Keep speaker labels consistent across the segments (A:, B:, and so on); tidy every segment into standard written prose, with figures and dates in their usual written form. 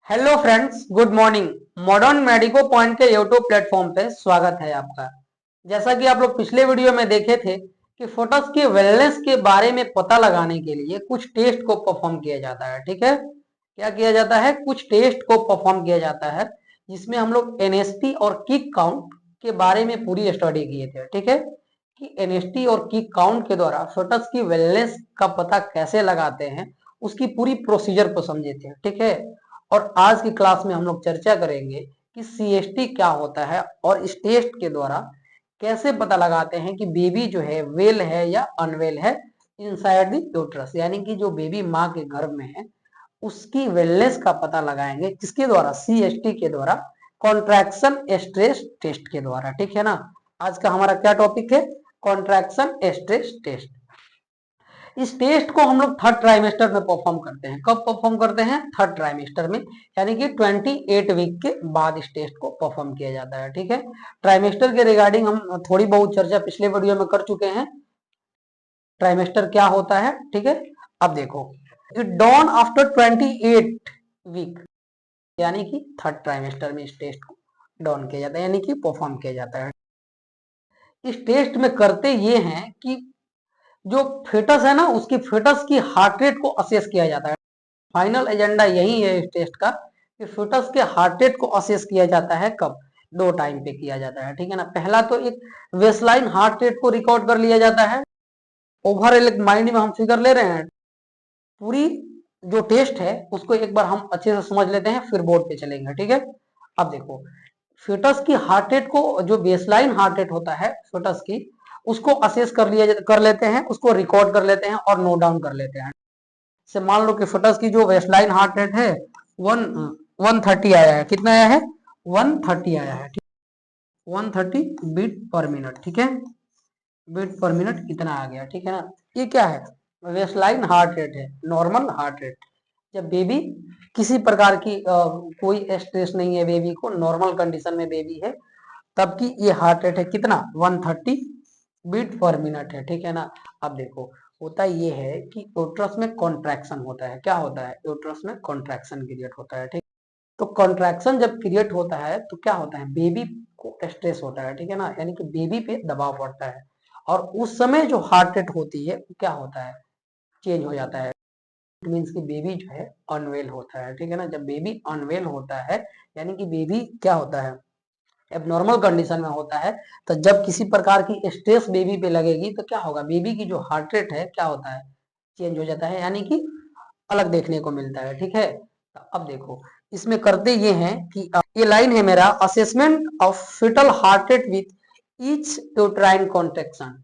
A: Hello friends, good morning. Modern medico point के YouTube platform पे स्वागत है आपका। जैसा कि आप लोग पिछले वीडियो में देखे थे कि फोटोस की वेलनेस के बारे में पता लगाने के लिए कुछ टेस्ट को परफॉर्म किया जाता है। ठीक है, क्या किया जाता है? कुछ टेस्ट को परफॉर्म किया जाता है जिसमें हम लोग एनएसटी और किक काउंट के बारे में पूरी स्टडी किए थे। ठीक है, कि एनएसटी और किक काउंट के द्वारा फोटोस की वेलनेस का पता कैसे लगाते हैं, उसकी पूरी प्रोसीजर को समझे थे। ठीक है, और आज की क्लास में हम लोग चर्चा करेंगे कि सीएसटी क्या होता है और इस टेस्ट के द्वारा कैसे पता लगाते हैं कि बेबी जो है वेल है या अनवेल है इनसाइड द यूट्रस, यानी कि जो बेबी माँ के गर्भ में है उसकी वेलनेस का पता लगाएंगे किसके द्वारा? सीएसटी के द्वारा, कॉन्ट्रैक्शन स्ट्रेस टेस्ट के द्वारा। ठीक है ना, आज का हमारा क्या टॉपिक है? Contraction stress test. इस टेस्ट को हम लोग थर्ड ट्राइमेस्टर में परफॉर्म करते हैं। कब परफॉर्म करते हैं? थर्ड ट्राइमेस्टर में, यानी कि 28 वीक के बाद इस टेस्ट को परफॉर्म किया जाता है। ठीक है, ट्राइमेस्टर के रिगार्डिंग हम थोड़ी बहुत चर्चा पिछले वीडियो में कर चुके हैं। ट्राइमेस्टर क्या होता है? ठीक है, अब देखो, इट डॉन आफ्टर 28 वीक, यानी कि थर्ड ट्राइमेस्टर में इस टेस्ट को डॉन किया जाता है, यानी कि परफॉर्म किया जाता है। इस टेस्ट में करते ये हैं कि जो फेटस है ना, उसकी फेटस की हार्ट रेट को असेस किया जाता है। फाइनल एजेंडा यही है इस टेस्ट का कि फेटस के हार्ट रेट को असेस किया जाता है। कब? दो टाइम पे किया जाता है। ठीक है ना, पहला तो एक बेसलाइन हार्ट रेट को रिकॉर्ड कर लिया जाता है। ओवरऑल माइंड में हम फिगर ले रहे हैं, पूरी जो टेस्ट है उसको एक बार हम अच्छे से समझ लेते हैं, फिर बोर्ड पे चलेंगे। ठीक है, अब देखो, फेटस की हार्ट रेट को, जो बेसलाइन हार्ट रेट होता है फेटस की, उसको असेस कर लेते हैं, उसको रिकॉर्ड कर लेते हैं और नोट डाउन कर लेते हैं। से मान लो कि फोटस की जो वेस्टलाइन हार्ट रेट है 130 आया है। कितना आया है? 130 आया है। 130 बीट पर मिनट। ठीक है, बीट पर मिनट इतना आ गया। ठीक है ना, ये क्या है? वेस्टलाइन हार्ट रेट है, नॉर्मल हार्ट रेट। जब बेबी किसी प्रकार की कोई स्ट्रेस नहीं है, बेबी को नॉर्मल कंडीशन में बेबी है, तब की ये हार्ट रेट है कितना? 130 बीट पर मिनट है। ठीक है ना, अब देखो, होता ये है कि यूट्रस में कॉन्ट्रैक्शन होता है। क्या होता है? यूट्रस में कॉन्ट्रैक्शन क्रिएट होता है। ठीक, तो कॉन्ट्रैक्शन जब क्रिएट होता है तो क्या होता है? बेबी को स्ट्रेस होता है। ठीक है ना, यानी कि बेबी पे दबाव पड़ता है, और उस समय जो हार्ट रेट होती है क्या होता है? चेंज हो जाता है। इट मीन्स कि बेबी जो है अनवेल होता है। ठीक है ना, जब बेबी अनवेल होता है यानी कि बेबी क्या होता है? एबनॉर्मल कंडीशन में होता है। तो जब किसी प्रकार की स्ट्रेस बेबी पे लगेगी तो क्या होगा? बेबी की जो हार्ट रेट है क्या होता है? चेंज हो जाता है, यानी कि अलग देखने को मिलता है। ठीक है, तो अब देखो, इसमें करते ये हैं कि ये लाइन है मेरा, assessment of fetal heart rate with each uterine contraction.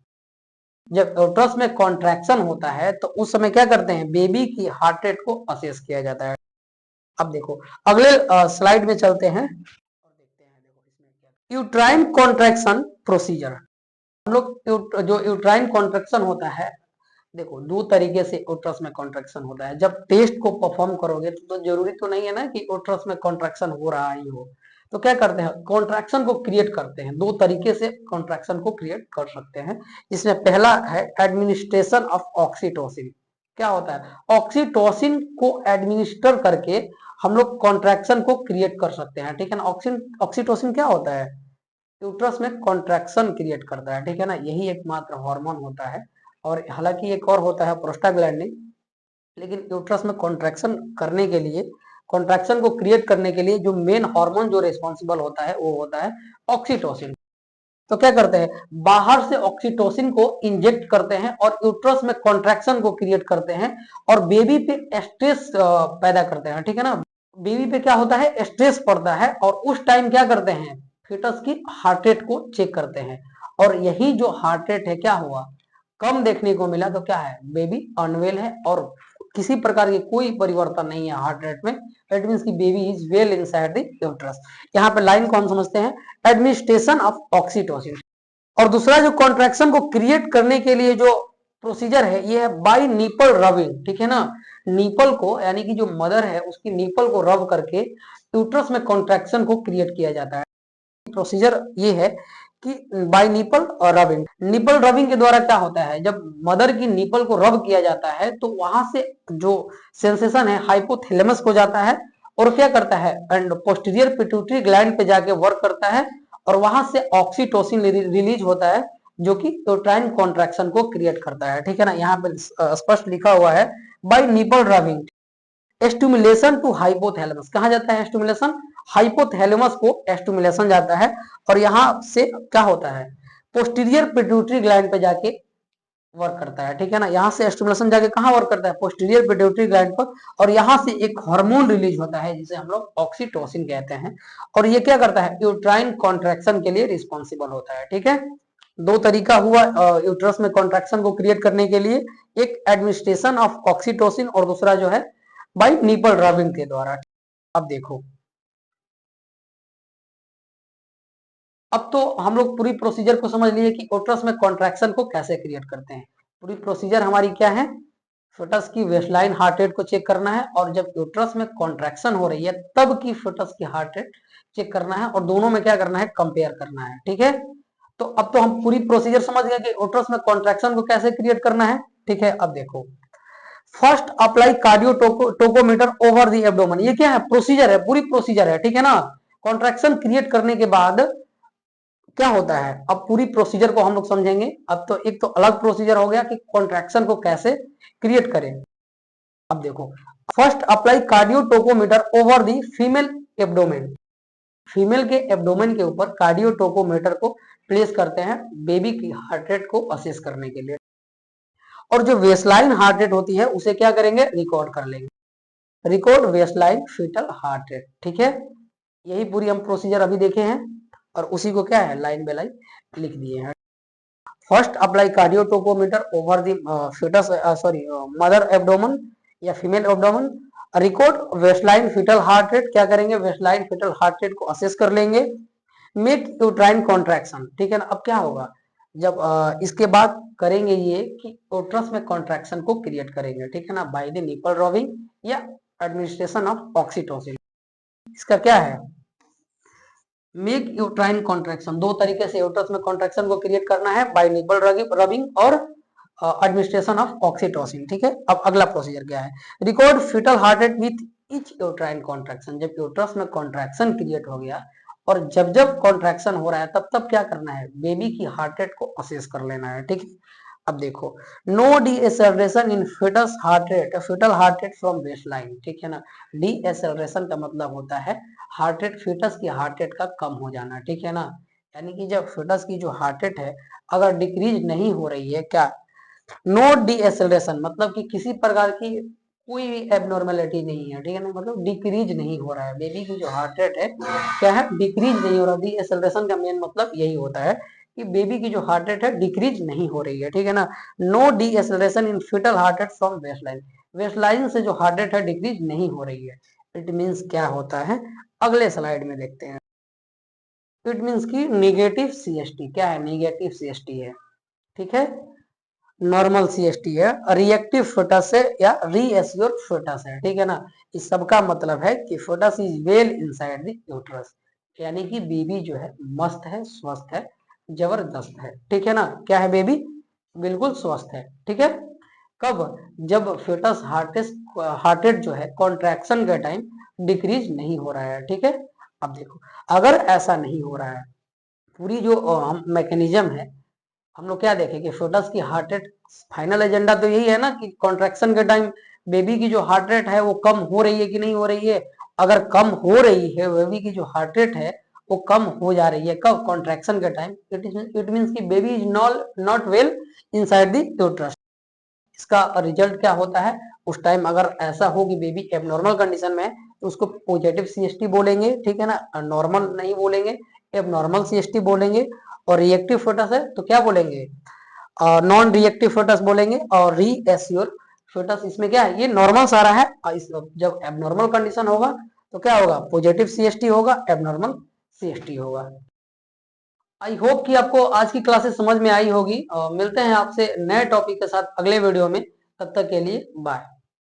A: जब यूट्रस में कॉन्ट्रैक्शन होता है तो उस समय क्या करते हैं? बेबी की हार्ट रेट को असेस किया जाता है। अब देखो, अगले स्लाइड में चलते हैं और देखते हैं। देखो इसमें क्या, यूट्राइन कॉन्ट्रैक्शन प्रोसीजर। हम लोग जो यूट्राइन कॉन्ट्रैक्शन होता है, देखो दो तरीके से यूट्रस में कॉन्ट्रैक्शन होता है। जब टेस्ट को परफॉर्म करोगे तो जरूरी तो नहीं है ना कि यूट्रस में कॉन्ट्रैक्शन हो रहा ही हो। तो क्या करते हैं? कॉन्ट्रैक्शन को क्रिएट करते हैं। दो तरीके से कॉन्ट्रैक्शन को क्रिएट कर सकते हैं। इसमें पहला है एडमिनिस्ट्रेशन ऑफ ऑक्सीटोसिन। क्या होता है? ऑक्सीटोसिन को एडमिनिस्टर करके हम लोग कॉन्ट्रैक्शन को क्रिएट कर सकते हैं। ठीक है ना, ऑक्सीटोसिन क्या होता है? यूट्रस में कॉन्ट्रैक्शन क्रिएट करता है। ठीक है ना, यही एकमात्र हार्मोन होता है। और हालांकि एक और होता है प्रोस्टाग्लैंडिन, लेकिन यूट्रस में कॉन्ट्रैक्शन करने के लिए, कॉन्ट्रैक्शन को क्रिएट करने के लिए जो मेन हार्मोन जो रिस्पॉन्सिबल होता है वो होता है ऑक्सीटोसिन। तो क्या करते हैं? बाहर से ऑक्सीटोसिन को इंजेक्ट करते हैं और यूट्रस में कॉन्ट्रैक्शन को क्रिएट करते हैं और बेबी पे स्ट्रेस पैदा करते हैं। ठीक है ना, बेबी पे क्या होता है? स्ट्रेस पड़ता है, और उस टाइम क्या करते हैं? फीटस की हार्ट रेट को चेक करते हैं, और यही जो हार्ट रेट है क्या हुआ? कम देखने को मिला। तो क्या है? बेबी अनवेल है और किसी प्रकार की कोई परिवर्तन नहीं है हार्ट रेट में। इट मींस की baby is well inside the uterus. यहाँ पे लाइन को हम समझते हैं एडमिनिस्ट्रेशन ऑफ ऑक्सीटोसिन। और दूसरा जो कॉन्ट्रैक्शन को क्रिएट करने के लिए जो प्रोसीजर है ये है बाई निपल रबिंग। ठीक है ना, निपल को, यानी कि जो मदर है उसकी निपल को रब करके यूट्रस में कॉन्ट्रैक्शन को क्रिएट किया जाता है। प्रोसीजर ये है कि बाय निपल और रबिंग। निपल रबिंग के द्वारा क्या होता है? जब मदर की निपल को रब किया जाता है तो वहां से जो सेंसेशन है हाइपोथैलेमस को जाता है, और क्या करता है, एंड पोस्टीरियर पिट्यूटरी ग्लैंड पे जाके वर्क करता है और वहां से ऑक्सीटोसिन रिलीज होता है जो कि यूट्राइन कॉन्ट्रैक्शन को क्रिएट करता है। ठीक है ना, यहाँ पे स्पष्ट लिखा हुआ है by nipple rubbing stimulation to hypothalamus. कहा जाता है स्टिमुलेशन, हाइपोथैलेमस को स्टिमुलेशन जाता है और यहाँ से क्या होता है, पोस्टीरियर पिट्यूटरी ग्लैंड पे जाके वर्क करता है। ठीक है ना, यहाँ से स्टिमुलेशन जाके कहाँ वर्क करता है, पोस्टीरियर पिट्यूटरी ग्लैंड पर, और यहाँ से एक हार्मोन रिलीज होता है जिसे हम लोग ऑक्सीटोसिन कहते हैं, और ये क्या करता है, यूट्राइन कॉन्ट्रैक्शन के लिए रिस्पॉन्सिबल होता है। ठीक है, दो तरीका हुआ यूट्रस में कॉन्ट्रैक्शन को क्रिएट करने के लिए, एक एडमिनिस्ट्रेशन ऑफ ऑक्सीटोसिन और दूसरा जो है बाय निपल रबिंग के द्वारा। अब देखो, अब तो हम लोग पूरी प्रोसीजर को समझ लिए कि यूट्रस में कॉन्ट्रैक्शन को कैसे क्रिएट करते हैं। पूरी प्रोसीजर हमारी क्या है, फेटस की वेस्टलाइन हार्ट रेट को चेक करना है, और जब यूट्रस में कॉन्ट्रैक्शन हो रही है तब की फेटस की हार्ट रेट चेक करना है, और दोनों में क्या करना है, कंपेयर करना है। ठीक है, तो अब तो हम पूरी प्रोसीजर समझ गए कि यूट्रस में कॉन्ट्रैक्शन को कैसे क्रिएट करना है। ठीक है, अब देखो, first apply cardio tocometer over the abdomen. ये क्या है, प्रोसीजर है, पूरी प्रोसीजर है। ठीक है ना, कॉन्ट्रैक्शन क्रिएट करने के बाद क्या होता है, अब पूरी प्रोसीजर को हम लोग समझेंगे। अब तो एक तो अलग प्रोसीजर हो गया कि कॉन्ट्रैक्शन को कैसे क्रिएट करें। अब देखो, first apply cardio tocometer over the female abdomen. Female के एब्डोमेन के ऊपर कार्डियो टोकोमीटर को प्लेस करते हैं बेबी की हार्ट रेट को असेस करने के लिए, और जो वेस्टलाइन हार्ट रेट होती है उसे क्या करेंगे, रिकॉर्ड कर लेंगे, record baseline foetal heart rate. ठीक है, यही पूरी हम प्रोसीजर अभी देखे हैं और उसी को क्या है, लाइन बाय लाइन लिख दिए हैं। First apply cardio tocometer over the foetus mother abdomen या female abdomen, record baseline foetal heart rate, क्या करेंगे, वेस्टलाइन फीटल हार्ट रेट को असेस कर लेंगे, मेक यूट्राइन कॉन्ट्रैक्शन। ठीक है ना, अब क्या होगा, जब इसके बाद करेंगे ये कि यूट्रस में कॉन्ट्रैक्शन को क्रिएट करेंगे। ठीक है ना, बाय द निपल रबिंग या एडमिनिस्ट्रेशन ऑफ ऑक्सीटोसिन। इसका क्या है, मेक यूट्राइन कॉन्ट्रैक्शन, दो तरीके से यूट्रस में कॉन्ट्रैक्शन को क्रिएट करना है, बाय निपल रबिंग और एडमिनिस्ट्रेशन ऑफ ऑक्सीटोसिन। ठीक है, अब अगला प्रोसीजर क्या है, record fetal heart rate with each uterine contraction. जब यूट्रस में कॉन्ट्रैक्शन क्रिएट हो गया और जब जब कॉन्ट्रैक्शन हो रहा है तब तब क्या करना है, बेबी की हार्ट रेट को असेस कर लेना है। ठीक है, अब देखो, no deceleration in foetus heart rate, foetal heart rate from baseline. ठीक है ना, डीएसेलरेशन का मतलब होता है हार्ट रेट, फीटस की हार्ट रेट का कम हो जाना। ठीक है ना, यानी कि जब फीटस की जो हार्ट रेट है अगर डिक्रीज नहीं हो रही है, क्या, नो डीएसेलरेशन मतलब कि किसी प्रकार की कोई भी एबनॉर्मेलिटी नहीं है। ठीक है ना, मतलब डिक्रीज नहीं हो रहा है, बेबी की जो हार्ट रेट है क्या है, डिक्रीज नहीं हो रहा। डीएसेलरेशन का मेन मतलब यही होता है कि बेबी की जो हार्ट रेट है डिक्रीज नहीं हो रही है। ठीक है ना, no deceleration in foetal heart rate from baseline, baseline से जो हार्ट रेट है डिक्रीज नहीं हो रही है। इट मीन्स क्या होता है, अगले स्लाइड में देखते हैं। इट मीन्स की निगेटिव सीएसटी, क्या है, निगेटिव सीएसटी है। ठीक है, नॉर्मल सीएसटी है, रिएक्टिव फेटस है या रीएश्योर फेटस है। ठीक है ना, इस सब का मतलब है कि fetus is well inside the uterus, यानी कि बेबी जो है मस्त है, स्वस्थ है, जबरदस्त है। ठीक है ना, क्या है, बेबी बिल्कुल स्वस्थ है। ठीक है, कब, जब फेटस हार्ट रेट जो है कॉन्ट्रैक्शन के टाइम डिक्रीज नहीं हो रहा है। ठीक है, अब देखो, अगर ऐसा नहीं हो रहा है, पूरी जो मैकेनिज्म है, हम लोग क्या देखें कि फेटस की हार्ट रेट, फाइनल एजेंडा तो यही है ना कि कॉन्ट्रैक्शन के टाइम बेबी की जो हार्ट रेट है वो कम हो रही है कि नहीं हो रही है। अगर कम हो रही है, बेबी की जो हार्ट रेट है वो कम हो जा रही है, कब, कॉन्ट्रैक्शन के टाइम, इट मीन्स कि baby is not well inside the uterus. इसका रिजल्ट क्या होता है, उस टाइम अगर ऐसा हो कि बेबी एबनॉर्मल कंडीशन में है तो उसको पॉजिटिव सीएसटी बोलेंगे। ठीक है ना, नॉर्मल नहीं बोलेंगे, एबनॉर्मल सीएसटी बोलेंगे, और रिएक्टिव फेटस है तो क्या बोलेंगे, नॉन रिएक्टिव फेटस बोलेंगे, और रीएश्योर फेटस, इसमें क्या है, ये नॉर्मल सारा है। जब एबनॉर्मल कंडीशन होगा तो क्या होगा, पॉजिटिव सीएसटी होगा, एबनॉर्मल सीएसटी होगा। आई होप कि आपको आज की क्लासेस समझ में आई होगी। मिलते हैं आपसे नए टॉपिक के साथ अगले वीडियो में, तब तक के लिए बाय।